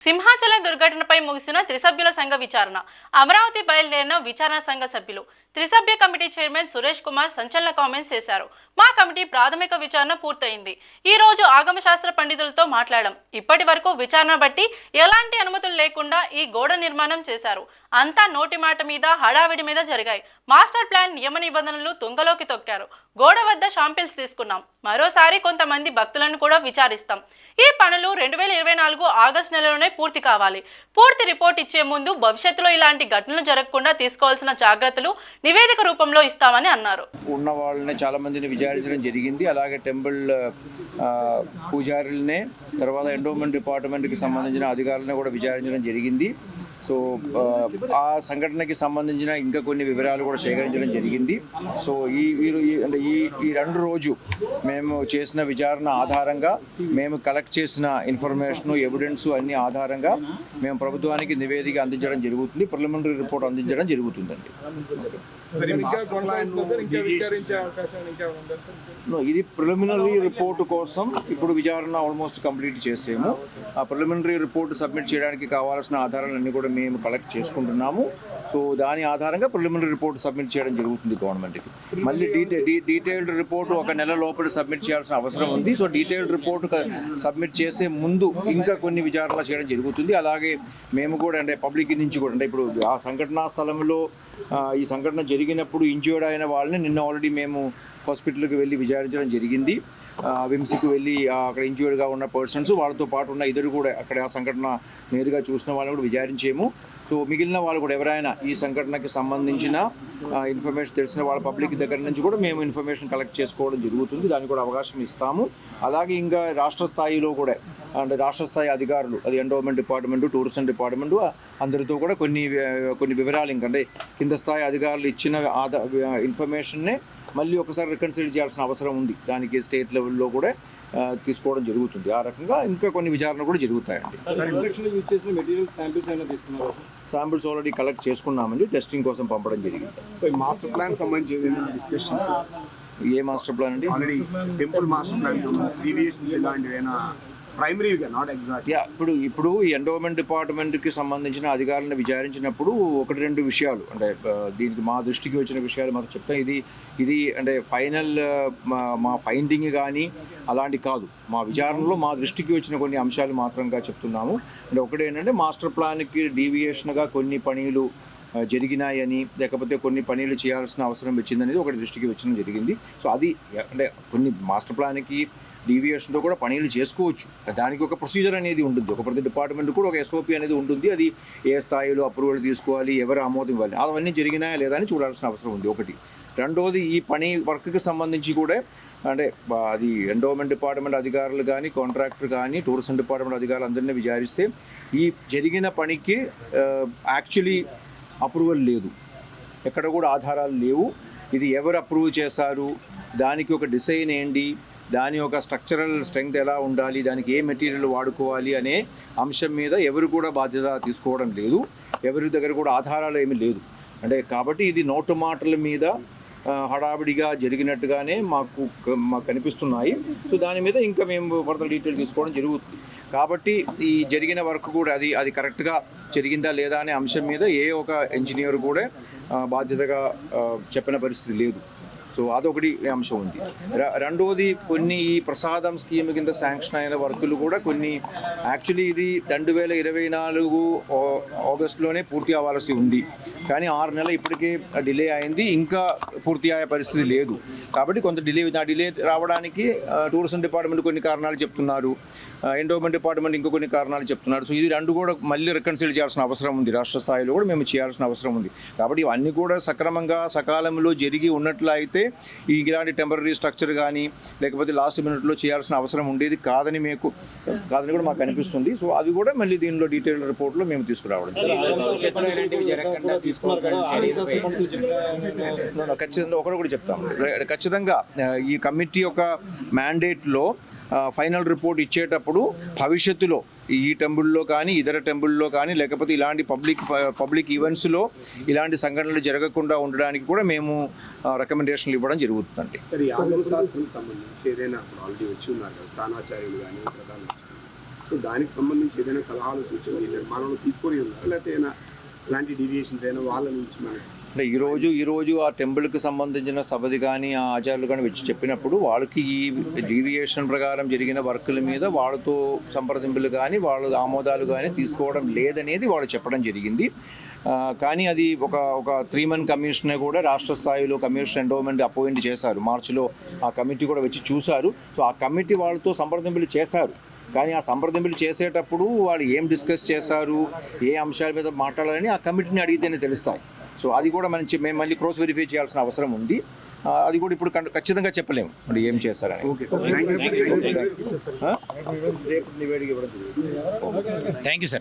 సింహాచల దుర్ఘటనపై ముగిసిన త్రిసభ్యుల సంఘ విచారణ. అమరావతి బయలుదేరిన విచారణ సంఘ సభ్యులు. త్రిసభ్య కమిటీ చైర్మన్ సురేష్ కుమార్ సంచలన కామెంట్స్ చేశారు. మా కమిటీ ప్రాథమిక విచారణ పూర్తయింది. ఈ రోజు ఆగమశాస్త్ర పండితులతో మాట్లాడాం. ఇప్పటి వరకు విచారణ బట్టి ఎలాంటి అనుమతులు లేకుండా ఈ గోడ నిర్మాణం చేశారు. అంతా నోటి మాట మీద, హడావిడి మీద జరిగాయి. మాస్టర్ ప్లాన్ నియమ నిబంధనలు తుంగలోకి తొక్కారు. గోడ వద్ద షాంపిల్స్ తీసుకున్నాం. మరోసారి కొంతమంది భక్తులను కూడా విచారిస్తాం. ఈ పనులు 2024 ఆగస్టు నెలలోనే పూర్తి కావాలి. పూర్తి రిపోర్ట్ ఇచ్చే ముందు భవిష్యత్తులో ఇలాంటి ఘటనలు జరగకుండా తీసుకోవాల్సిన జాగ్రత్తలు నివేదిక రూపంలో ఇస్తామని అన్నారు. ఉన్న వాళ్ళని చాలా మందిని విచారించడం జరిగింది. అలాగే టెంపుల్ పూజారులనే, తర్వాత ఎండోమెంట్ డిపార్ట్మెంట్కి సంబంధించిన అధికారులను కూడా విచారించడం జరిగింది. సో ఆ సంఘటనకి సంబంధించిన ఇంకా కొన్ని వివరాలు కూడా సేకరించడం జరిగింది. సో ఈ రెండు రోజు మేము చేసిన విచారణ ఆధారంగా, మేము కలెక్ట్ చేసిన ఇన్ఫర్మేషను, ఎవిడెన్స్ అన్ని ఆధారంగా మేము ప్రభుత్వానికి నివేదిక అందించడం జరుగుతుంది. ప్రిలిమినరీ రిపోర్ట్ అందించడం జరుగుతుందండి. ఇది ప్రిలిమినరీ రిపోర్టు కోసం ఇప్పుడు విచారణ ఆల్మోస్ట్ కంప్లీట్ చేసాము. ఆ ప్రిలిమినరీ రిపోర్ట్ సబ్మిట్ చేయడానికి కావాల్సిన ఆధారాలన్నీ కూడా మేము కలెక్ట్ చేసుకుంటున్నాము. సో దాని ఆధారంగా ప్రిలిమినరీ రిపోర్ట్ సబ్మిట్ చేయడం జరుగుతుంది గవర్నమెంట్కి. మళ్ళీ డీటెయిల్డ్ రిపోర్టు ఒక నెల లోపల సబ్మిట్ చేయాల్సిన అవసరం ఉంది. సో డీటెయిల్డ్ రిపోర్ట్ సబ్మిట్ చేసే ముందు ఇంకా కొన్ని విచారణ చేయడం జరుగుతుంది. అలాగే మేము కూడా అంటే పబ్లిక్ నుంచి కూడా అంటే ఇప్పుడు ఆ సంఘటనా స్థలంలో ఈ సంఘటన జరిగినప్పుడు ఇంజ్యూర్డ్ అయిన వాళ్ళని నిన్న ఆల్రెడీ మేము హాస్పిటల్కి వెళ్ళి విచారించడం జరిగింది. విమ్స్కి వెళ్ళి అక్కడ ఇంజ్యూర్డ్గా ఉన్న పర్సన్స్, వాళ్ళతో పాటు ఉన్న ఇద్దరు కూడా అక్కడ ఆ సంఘటన నేరుగా చూసిన వాళ్ళని కూడా విచారించాము. సో మిగిలిన వాళ్ళు కూడా ఎవరైనా ఈ సంఘటనకి సంబంధించిన ఇన్ఫర్మేషన్ తెలిసిన వాళ్ళ పబ్లిక్ దగ్గర నుంచి కూడా మేము ఇన్ఫర్మేషన్ కలెక్ట్ చేసుకోవడం జరుగుతుంది. దానికి కూడా అవకాశం ఇస్తాము. అలాగే ఇంకా రాష్ట్ర స్థాయిలో కూడా అంటే రాష్ట్ర స్థాయి అధికారులు, అది ఎండోమెంట్ డిపార్ట్మెంటు, టూరిజం డిపార్ట్మెంటు, అందరితో కూడా కొన్ని వివరాలు ఇంకంటే కింద స్థాయి అధికారులు ఇచ్చిన ఇన్ఫర్మేషన్నే మళ్ళీ ఒకసారి రికన్సిడర్ చేయాల్సిన అవసరం ఉంది. దానికి స్టేట్ లెవెల్లో కూడా తీసుకోవడం జరుగుతుంది. ఆ రకంగా ఇంకా కొన్ని విచారణ కూడా జరుగుతాయండి. శాంపిల్స్ ఆల్రెడీ కలెక్ట్ చేసుకున్నామండి, టెస్టింగ్ కోసం పంపడం జరిగింది. సో మాస్టర్ ప్లాన్ సంబంధించి డిస్కషన్స్ ఏ మాస్టర్ ప్లాన్ అండి? Already temple master plan deviations ఇలాంటివైనా ప్రైమరీగా నాట్ ఎగ్జాక్ట్. ఇప్పుడు ఈ ఎండోమెంట్ డిపార్ట్మెంట్కి సంబంధించిన అధికారులను విచారించినప్పుడు 1-2 విషయాలు అంటే దీనికి మా దృష్టికి వచ్చిన విషయాలు మాకు చెప్తాం. ఇది అంటే ఫైనల్ మా ఫైండింగ్ కానీ అలాంటి కాదు. మా విచారణలో మా దృష్టికి వచ్చిన కొన్ని అంశాలు మాత్రంగా చెప్తున్నాము. అంటే ఒకటి ఏంటంటే మాస్టర్ ప్లాన్కి డీవియేషన్గా కొన్ని పనులు జరిగినాయని, లేకపోతే కొన్ని పనులు చేయాల్సిన అవసరం వచ్చిందనేది ఒకటి దృష్టికి వచ్చడం జరిగింది. సో అది అంటే కొన్ని మాస్టర్ ప్లాన్కి డీవియేషన్లో కూడా పనులు చేసుకోవచ్చు. దానికి ఒక ప్రొసీజర్ అనేది ఉంటుంది. ఒక ప్రతి డిపార్ట్మెంట్ కూడా ఒక ఎస్ఓపి అనేది ఉంటుంది. అది ఏ స్థాయిలో అప్రూవల్ తీసుకోవాలి, ఎవరు ఆమోదం ఇవ్వాలి, అవన్నీ జరిగినాయా లేదా అని చూడాల్సిన అవసరం ఉంది ఒకటి. రెండవది ఈ పని వర్క్కి సంబంధించి కూడా అంటే అది ఎండోమెంట్ డిపార్ట్మెంట్ అధికారులు కానీ, కాంట్రాక్టర్ కానీ, టూరిజం డిపార్ట్మెంట్ అధికారులు అందరినీ విచారిస్తే ఈ జరిగిన పనికి యాక్చువల్లీ అప్రూవల్ లేదు, ఎక్కడ కూడా ఆధారాలు లేవు. ఇది ఎవరు అప్రూవ్ చేశారు, దానికి ఒక డిజైన్ ఏంటి, దాని యొక్క స్ట్రక్చరల్ స్ట్రెంగ్త్ ఎలా ఉండాలి, దానికి ఏ మెటీరియల్ వాడుకోవాలి అనే అంశం మీద ఎవరు కూడా బాధ్యత తీసుకోవడం లేదు. ఎవరి దగ్గర కూడా ఆధారాలు ఏమీ లేదు. అంటే కాబట్టి ఇది నోటు మాటల మీద హడావిడిగా జరిగినట్టుగానే మాకు కనిపిస్తున్నాయి. సో దాని మీద ఇంకా మేము ఫర్దర్ డీటెయిల్ తీసుకోవడం జరుగుతుంది. కాబట్టి ఈ జరిగిన వర్క్ కూడా అది కరెక్ట్గా జరిగిందా లేదా అనే అంశం మీద ఏ ఒక ఇంజనీర్ కూడా బాధ్యతగా చెప్పిన పరిస్థితి లేదు. సో అదొకటి అంశం ఉంది. రెండవది కొన్ని ఈ ప్రసాదం స్కీమ్ కింద శాంక్షన్ అయిన వర్కులు కూడా కొన్ని యాక్చువల్లీ ఇది 2024 ఆగస్టులోనే పూర్తి అవ్వాల్సి ఉంది. కానీ 6 నెలలు ఇప్పటికే డిలే అయింది, ఇంకా పూర్తి అయ్యే పరిస్థితి లేదు. కాబట్టి కొంత డిలే రావడానికి టూరిజం డిపార్ట్మెంట్ కొన్ని కారణాలు చెప్తున్నారు, ఎండోమెంట్ డిపార్ట్మెంట్ ఇంకో కొన్ని కారణాలు చెప్తున్నారు. సో ఇది రెండు కూడా మళ్ళీ రికన్సిడర్ చేయాల్సిన అవసరం ఉంది. రాష్ట్ర స్థాయిలో కూడా మేము చేయాల్సిన అవసరం ఉంది. కాబట్టి ఇవన్నీ కూడా సక్రమంగా సకాలంలో జరిగి ఉన్నట్లు అయితే ఇలాంటి టెంపరీ స్ట్రక్చర్ కానీ లేకపోతే లాస్ట్ మినిట్లో చేయాల్సిన అవసరం ఉండేది కాదని కూడా మాకు అనిపిస్తుంది. సో అది కూడా మళ్ళీ దీనిలో డీటెయిల్ రిపోర్ట్లో మేము తీసుకురావడం ఖచ్చితంగా ఒకటి కూడా చెప్తాము. ఖచ్చితంగా ఈ కమిటీ యొక్క మ్యాండేట్లో ఫైనల్ రిపోర్ట్ ఇచ్చేటప్పుడు భవిష్యత్తులో ఈ టెంపుల్లో కానీ ఇతర టెంపుల్లో కానీ లేకపోతే ఇలాంటి పబ్లిక్ ఈవెంట్స్లో ఇలాంటి సంఘటనలు జరగకుండా ఉండడానికి కూడా మేము రికమెండేషన్లు ఇవ్వడం జరుగుతుందండి. సో దానికి సంబంధించి ఏదైనా సలహాలు సూచనలు ఈ నిర్మాణంలో తీసుకొని ఉన్నారు, లేకపోతే ఏదైనా ఇలాంటి డీవియేషన్స్ అయినా వాళ్ళ నుంచి మనకి అంటే ఈరోజు ఆ టెంపుల్కి సంబంధించిన సభది కానీ ఆ ఆచార్యులు కానీ వచ్చి చెప్పినప్పుడు వాళ్ళకి ఈ డీవియేషన్ ప్రకారం జరిగిన వర్కుల మీద వాళ్ళతో సంప్రదింపులు కానీ వాళ్ళ ఆమోదాలు కానీ తీసుకోవడం లేదనేది వాళ్ళు చెప్పడం జరిగింది. కానీ అది ఒక 3 మంత్ కమిషనర్ కూడా రాష్ట్ర స్థాయిలో కమిషన్ ఎండోమెంట్ అపాయింట్ చేశారు. మార్చిలో ఆ కమిటీ కూడా వచ్చి చూశారు. సో ఆ కమిటీ వాళ్ళతో సంప్రదింపులు చేశారు. కానీ ఆ సంప్రదింపులు చేసేటప్పుడు వాళ్ళు ఏం డిస్కస్ చేశారు, ఏ అంశాల మీద మాట్లాడాలని ఆ కమిటీని అడిగితేనే తెలుస్తాయి. సో అది కూడా మేము మళ్ళీ క్రాస్ వెరిఫై చేయాల్సిన అవసరం ఉంది. అది కూడా ఇప్పుడు ఖచ్చితంగా చెప్పలేము మరి ఏం చేస్తారని. Okay sir, thank you sir. రేపు నివేదిక ఇవ్వడం జరుగుతుంది. Thank you sir.